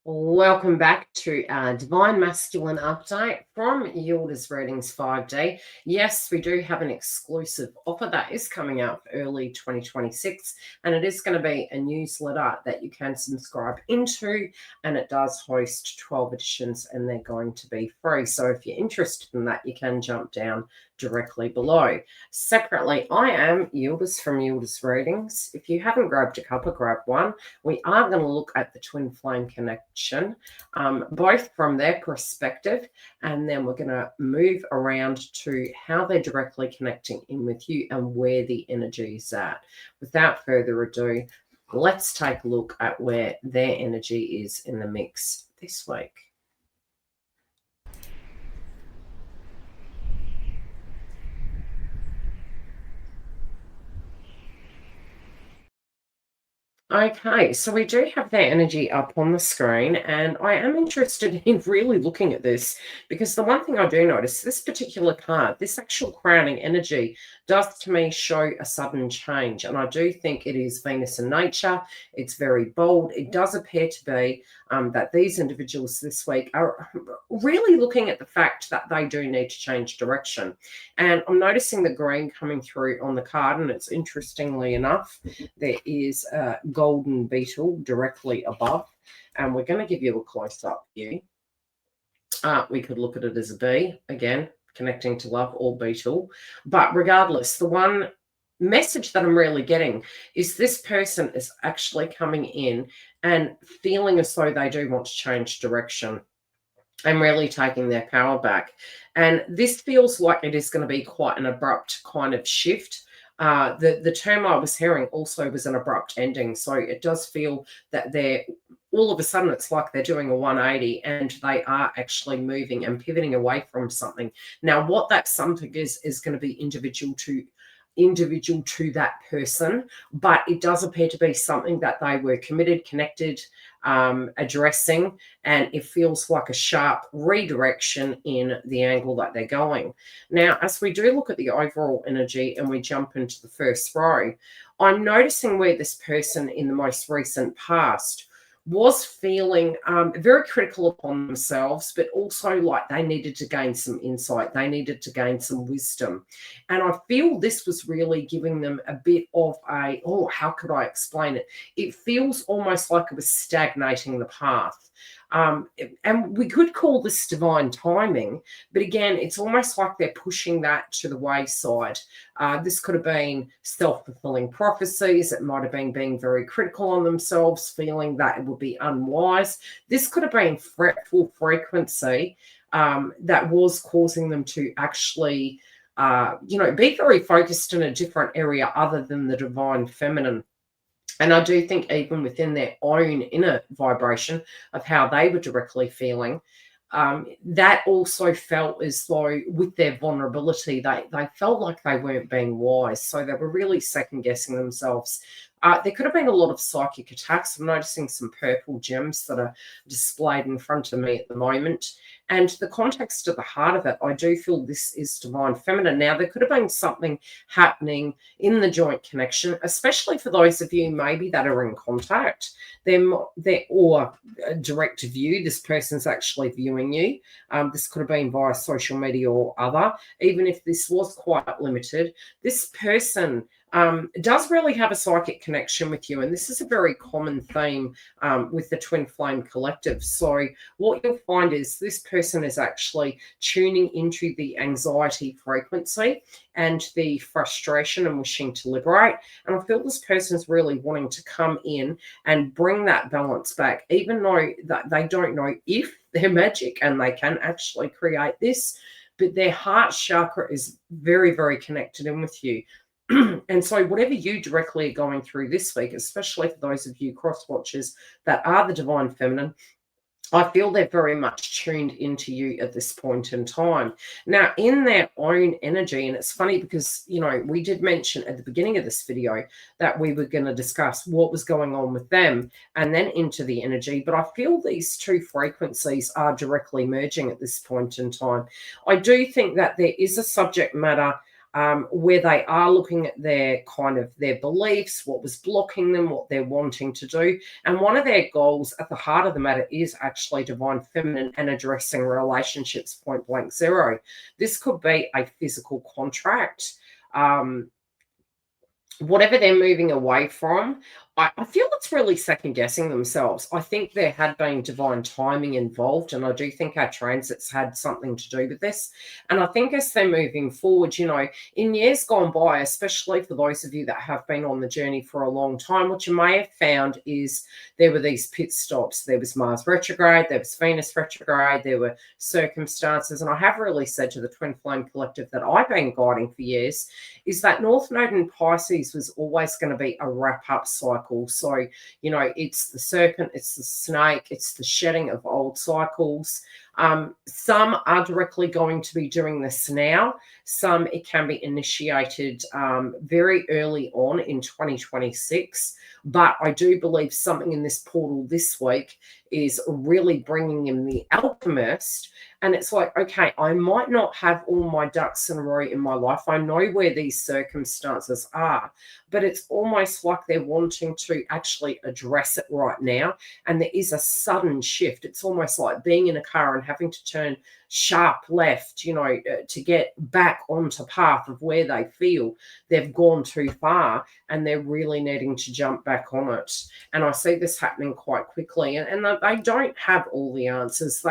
Welcome back to Divine Masculine Update from Yildiz Readings 5D. Yes, we do have an exclusive offer that is coming out for early 2026, and it is going to be a newsletter that you can subscribe into, and it does host 12 editions, and they're going to be free. So if you're interested in that, you can jump down directly below. Separately, I am Yildiz from Yildiz Readings. If you haven't grabbed a couple, grab one. We are going to look at the twin flame connection, both from their perspective, and then we're going to move around to how they're directly connecting in with you and where the energy is at. Without further ado, let's take a look at where their energy is in the mix this week. Okay, so we do have their energy up on the screen, and I am interested in really looking at this because the one thing I do notice, this particular card, this actual crowning energy, does to me show a sudden change. And I do think it is Venus in nature. It's very bold. It does appear to be that these individuals this week are really looking at the fact that they do need to change direction. And I'm noticing the green coming through on the card, and it's interestingly enough, there is a golden beetle directly above, and we're going to give you a close-up view. We could look at it as a bee, again, connecting to love or beetle. But regardless, the one message that I'm really getting is this person is actually coming in and feeling as though they do want to change direction and really taking their power back. And this feels like it is going to be quite an abrupt kind of shift. The term I was hearing also was an abrupt ending. So it does feel that they're all of a sudden, it's like they're doing a 180 and they are actually moving and pivoting away from something. Now, what that something is going to be individual to that person, but it does appear to be something that they were committed, connected, addressing, and it feels like a sharp redirection in the angle that they're going. Now, as we do look at the overall energy and we jump into the first row, I'm noticing where this person in the most recent past was feeling very critical upon themselves, but also like they needed to gain some insight. They needed to gain some wisdom. And I feel this was really giving them a bit of how could I explain it? It feels almost like it was stagnating the path. And we could call this divine timing, but again, it's almost like they're pushing that to the wayside. This could have been self-fulfilling prophecies. It might have been being very critical on themselves, feeling that it would be unwise. This could have been fretful frequency that was causing them to actually, be very focused in a different area other than the divine feminine. And I do think even within their own inner vibration of how they were directly feeling, that also felt as though with their vulnerability, they felt like they weren't being wise. So they were really second guessing themselves. There could have been a lot of psychic attacks. I'm noticing some purple gems that are displayed in front of me at the moment. And the context at the heart of it, I do feel this is divine feminine. Now, there could have been something happening in the joint connection, especially for those of you maybe that are in contact. Or a direct view, this person's actually viewing you. This could have been via social media or other. Even if this was quite limited, this person does really have a psychic connection with you. And this is a very common theme with the Twin Flame Collective. So what you'll find is this person is actually tuning into the anxiety frequency and the frustration and wishing to liberate. And I feel this person's really wanting to come in and bring that balance back, even though that they don't know if they're magic and they can actually create this, but their heart chakra is very, very connected in with you. And so whatever you directly are going through this week, especially for those of you cross watchers that are the divine feminine, I feel they're very much tuned into you at this point in time. Now, in their own energy, and it's funny because, we did mention at the beginning of this video that we were going to discuss what was going on with them and then into the energy, but I feel these two frequencies are directly merging at this point in time. I do think that there is a subject matter where they are looking at their kind of their beliefs, what was blocking them, what they're wanting to do. And one of their goals at the heart of the matter is actually divine feminine and addressing relationships point blank zero. This could be a physical contract. Whatever they're moving away from, I feel it's really second guessing themselves. I think there had been divine timing involved, and I do think our transits had something to do with this. And I think as they're moving forward, in years gone by, especially for those of you that have been on the journey for a long time, what you may have found is there were these pit stops. There was Mars retrograde, there was Venus retrograde, there were circumstances. And I have really said to the Twin Flame Collective that I've been guiding for years is that North Node in Pisces was always going to be a wrap-up cycle. So, it's the serpent, it's the snake, it's the shedding of old cycles. Some are directly going to be doing this now. Some it can be initiated very early on in 2026. But I do believe something in this portal this week is really bringing in the alchemist. And it's like, okay, I might not have all my ducks in a row in my life. I know where these circumstances are, but it's almost like they're wanting to actually address it right now. And there is a sudden shift. It's almost like being in a car and having to turn sharp left, to get back onto path of where they feel they've gone too far and they're really needing to jump back on it. And I see this happening quite quickly. And they don't have all the answers.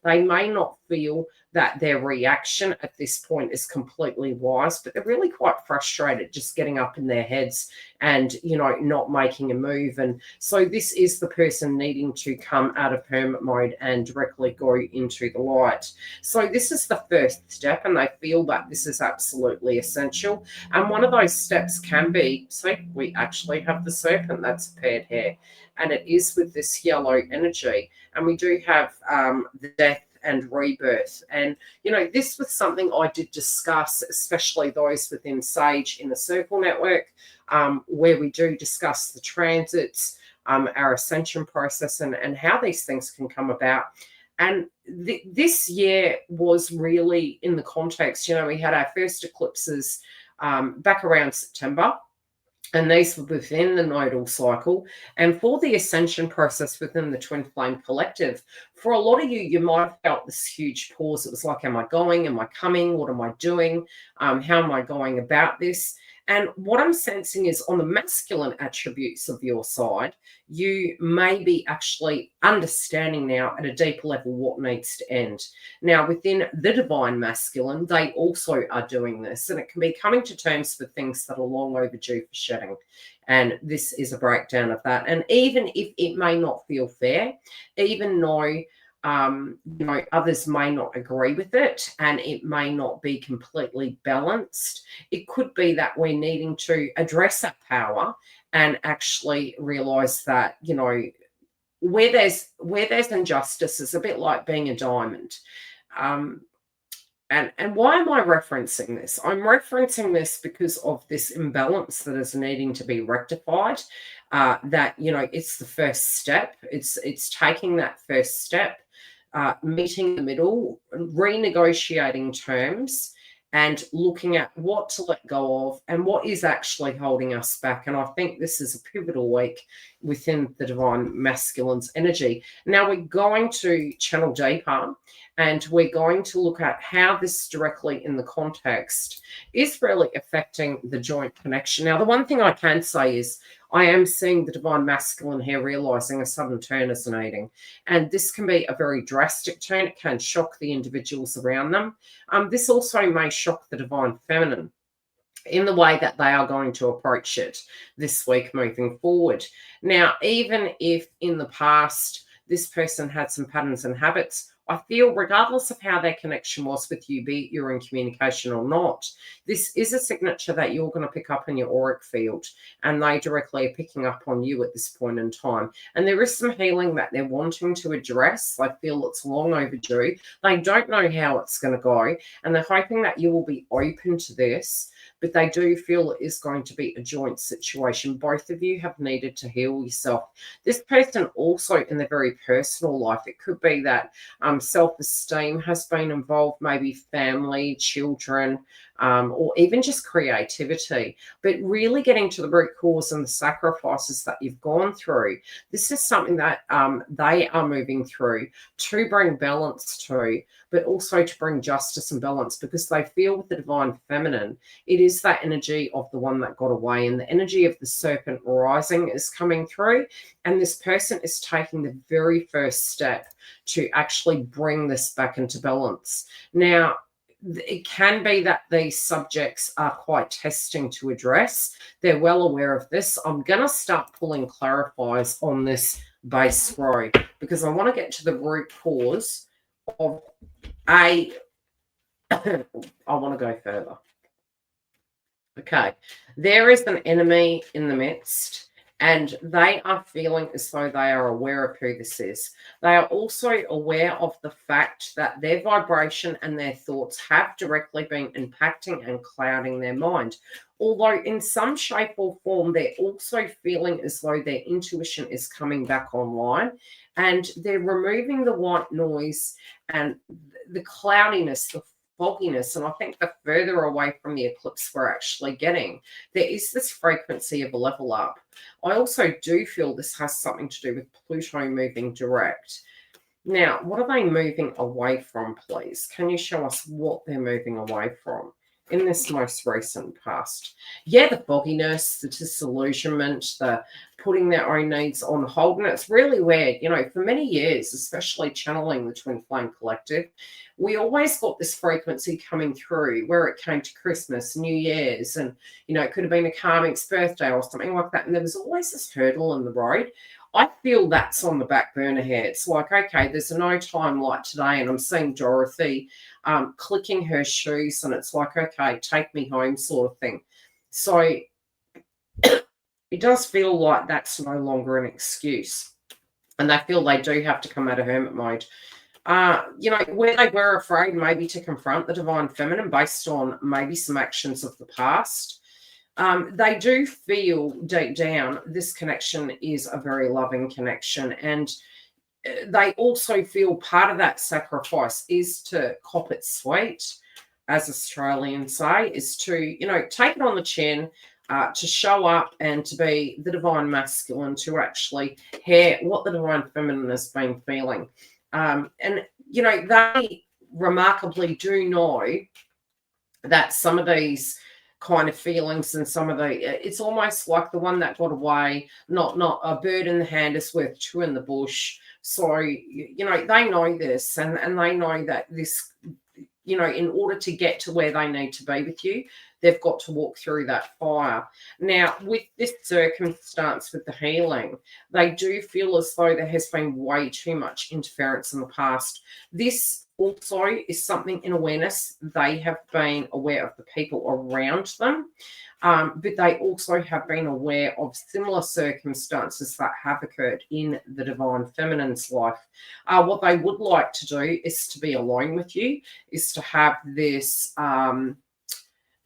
They may not feel that their reaction at this point is completely wise, but they're really quite frustrated just getting up in their heads and, not making a move. And so this is the person needing to come out of hermit mode and directly go into the light. So this is the first step, and they feel that this is absolutely essential. And one of those steps can be, see, we actually have the serpent, that's paired hair, and it is with this yellow energy. And we do have the death and rebirth. And, this was something I did discuss, especially those within Sage in the Circle Network, where we do discuss the transits, our ascension process, and how these things can come about. And this year was really in the context, we had our first eclipses back around September. And these were within the nodal cycle. And for the ascension process within the Twin Flame Collective, for a lot of you, you might have felt this huge pause. It was like, am I going? Am I coming? What am I doing? How am I going about this? And what I'm sensing is on the masculine attributes of your side, you may be actually understanding now at a deeper level what needs to end. Now, within the divine masculine, they also are doing this, and it can be coming to terms for things that are long overdue for shedding. And this is a breakdown of that. And even if it may not feel fair, even though others may not agree with it and it may not be completely balanced, it could be that we're needing to address that power and actually realize that, where there's injustice is a bit like being a diamond. And why am I referencing this? I'm referencing this because of this imbalance that is needing to be rectified. That it's the first step. It's taking that first step, meeting the middle, renegotiating terms, and looking at what to let go of and what is actually holding us back. And I think this is a pivotal week within the divine masculine's energy. Now we're going to channel deeper, and we're going to look at how this directly in the context is really affecting the joint connection. Now, the one thing I can say is I am seeing the divine masculine here realizing a sudden turn is needing. And this can be a very drastic turn. It can shock the individuals around them. This also may shock the divine feminine in the way that they are going to approach it this week moving forward. Now, even if in the past this person had some patterns and habits, I feel regardless of how their connection was with you, be it you're in communication or not, this is a signature that you're going to pick up in your auric field, and they directly are picking up on you at this point in time. And there is some healing that they're wanting to address. I feel it's long overdue. They don't know how it's going to go, and they're hoping that you will be open to this, but they do feel it is going to be a joint situation. Both of you have needed to heal yourself. This person also in their very personal life, it could be that self-esteem has been involved, maybe family, children, or even just creativity, but really getting to the root cause and the sacrifices that you've gone through. This is something that they are moving through to bring balance to, but also to bring justice and balance, because they feel with the divine feminine, it is that energy of the one that got away, and the energy of the serpent rising is coming through. And this person is taking the very first step to actually bring this back into balance. Now, it can be that these subjects are quite testing to address. They're well aware of this. I'm going to start pulling clarifiers on this base row, because I want to get to the root cause of I want to go further. Okay, there is an enemy in the midst, and they are feeling as though they are aware of who this is. They are also aware of the fact that their vibration and their thoughts have directly been impacting and clouding their mind. Although, in some shape or form, they're also feeling as though their intuition is coming back online, and they're removing the white noise and the cloudiness, the fogginess. And I think the further away from the eclipse we're actually getting, there is this frequency of a level up. I also do feel this has something to do with Pluto moving direct. Now, what are they moving away from, please? Can you show us what they're moving away from in this most recent past? Yeah, the fogginess, the disillusionment, the putting their own needs on hold. And it's really weird. For many years, especially channeling the Twin Flame Collective, we always got this frequency coming through where it came to Christmas, New Year's, and, it could have been a karmic's birthday or something like that. And there was always this hurdle in the road. I feel that's on the back burner here. It's like, okay, there's a no time like today, and I'm seeing Dorothy clicking her shoes, and it's like, okay, take me home sort of thing. So it does feel like that's no longer an excuse, and they feel they do have to come out of hermit mode. Where they were afraid maybe to confront the divine feminine based on maybe some actions of the past. They do feel deep down this connection is a very loving connection, and they also feel part of that sacrifice is to cop it sweet, as Australians say, is to, take it on the chin, to show up and to be the divine masculine, to actually hear what the divine feminine has been feeling. And, they remarkably do know that some of these kind of feelings and some of it's almost like the one that got away, not a bird in the hand is worth two in the bush. So, they know this, and they know that this, in order to get to where they need to be with you, they've got to walk through that fire. Now, with this circumstance, with the healing, they do feel as though there has been way too much interference in the past. This also is something in awareness. They have been aware of the people around them, but they also have been aware of similar circumstances that have occurred in the divine feminine's life. What they would like to do is to be alone with you, is to have this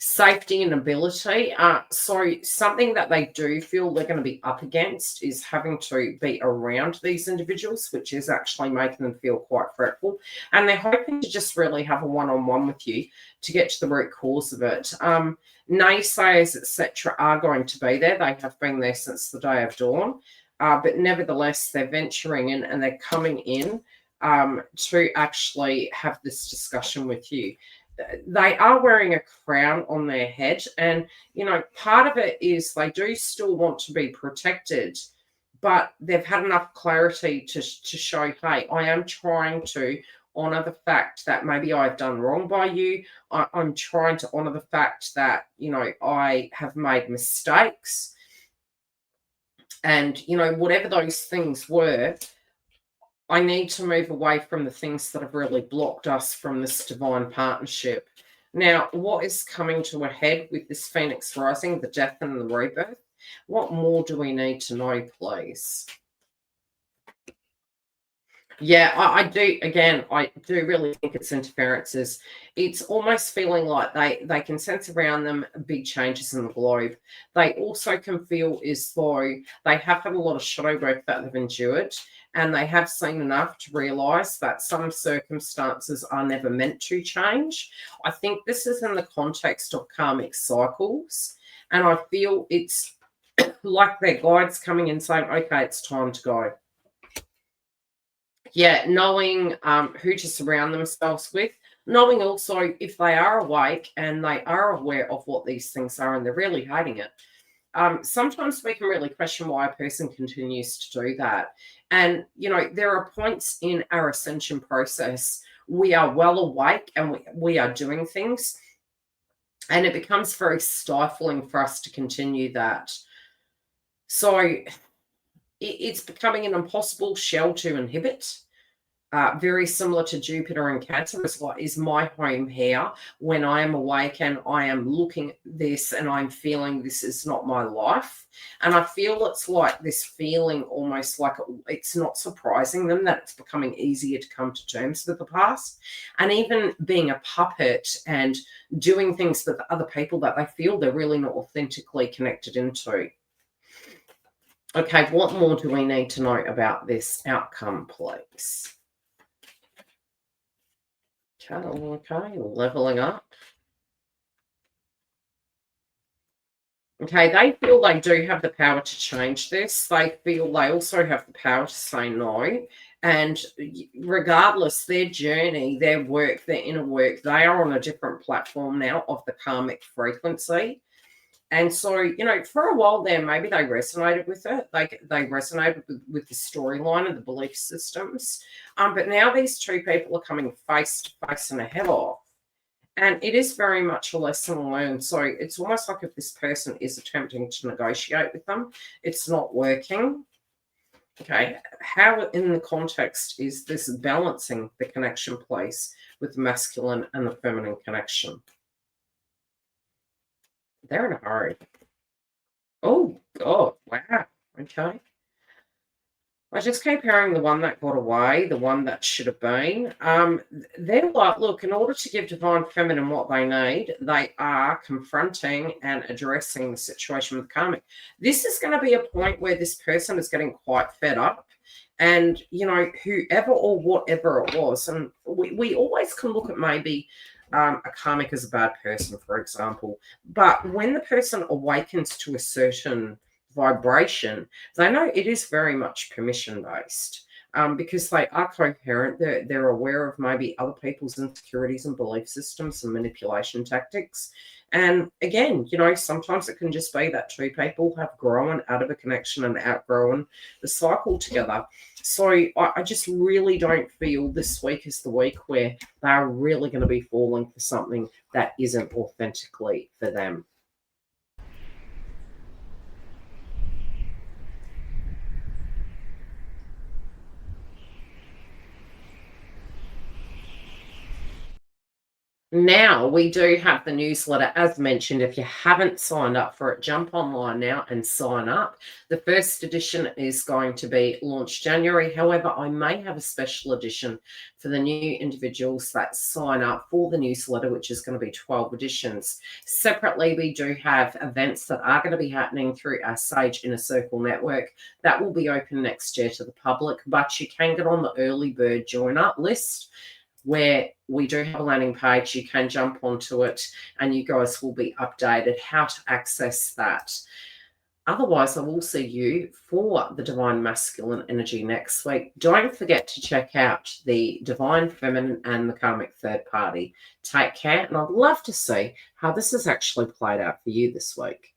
safety and ability. So something that they do feel they're going to be up against is having to be around these individuals, which is actually making them feel quite fretful. And they're hoping to just really have a one-on-one with you to get to the root cause of it. Naysayers, etc., are going to be there. They have been there since the day of dawn. But nevertheless, they're venturing in and they're coming in to actually have this discussion with you. They are wearing a crown on their head, and part of it is they do still want to be protected, but they've had enough clarity to show, hey, I am trying to honor the fact that maybe I've done wrong by you. I'm trying to honor the fact that I have made mistakes, and whatever those things were, I need to move away from the things that have really blocked us from this divine partnership. Now, what is coming to a head with this Phoenix rising, the death and the rebirth? What more do we need to know, please? Yeah, I do really think it's interferences. It's almost feeling like they can sense around them big changes in the globe. They also can feel as though they have had a lot of shadow work that they've endured, and they have seen enough to realize that some circumstances are never meant to change. I think this is in the context of karmic cycles, and I feel it's like their guides coming in saying, okay, it's time to go. Yeah, knowing who to surround themselves with, knowing also if they are awake and they are aware of what these things are and they're really hating it. Sometimes we can really question why a person continues to do that. And, there are points in our ascension process we are well awake and we are doing things, and it becomes very stifling for us to continue that. So it's becoming an impossible shell to inhibit. Very similar to Jupiter and Cancer is what is my home here when I am awake and I am looking at this and I'm feeling this is not my life. And I feel it's like this feeling almost like it's not surprising them that it's becoming easier to come to terms with the past. And even being a puppet and doing things with other people that they feel they're really not authentically connected into. Okay, what more do we need to know about this outcome, please? Okay, leveling up. Okay, they feel they do have the power to change this. They feel they also have the power to say no. And regardless, their journey, their work, their inner work, they are on a different platform now of the karmic frequency. And so, for a while there, maybe they resonated with it. They resonated with the storyline and the belief systems. But now these two people are coming face to face and ahead of. And it is very much a lesson learned. So it's almost like if this person is attempting to negotiate with them, it's not working. Okay. How in the context is this balancing the connection place with the masculine and the feminine connection? They're in a hurry. Oh, God. Wow. Okay. I just keep hearing the one that got away, the one that should have been. They're like, look, in order to give divine feminine what they need, they are confronting and addressing the situation with karmic. This is going to be a point where this person is getting quite fed up. And, whoever or whatever it was, and we always can look at maybe a karmic as a bad person, for example. But when the person awakens to a certain vibration, they know it is very much permission based, because they are coherent. They're aware of maybe other people's insecurities and belief systems and manipulation tactics. And again, sometimes it can just be that two people have grown out of a connection and outgrown the cycle together. So I just really don't feel this week is the week where they're really going to be falling for something that isn't authentically for them. Now we do have the newsletter. As mentioned, if you haven't signed up for it, jump online now and sign up. The first edition is going to be launched January. However, I may have a special edition for the new individuals that sign up for the newsletter, which is going to be 12 editions. Separately, we do have events that are going to be happening through our Sage Inner Circle network that will be open next year to the public, but you can get on the early bird join up list, where we do have a landing page. You can jump onto it and you guys will be updated how to access that. Otherwise, I will see you for the Divine Masculine energy next week. Don't forget to check out the Divine Feminine and the Karmic Third Party. Take care, and I'd love to see how this has actually played out for you this week.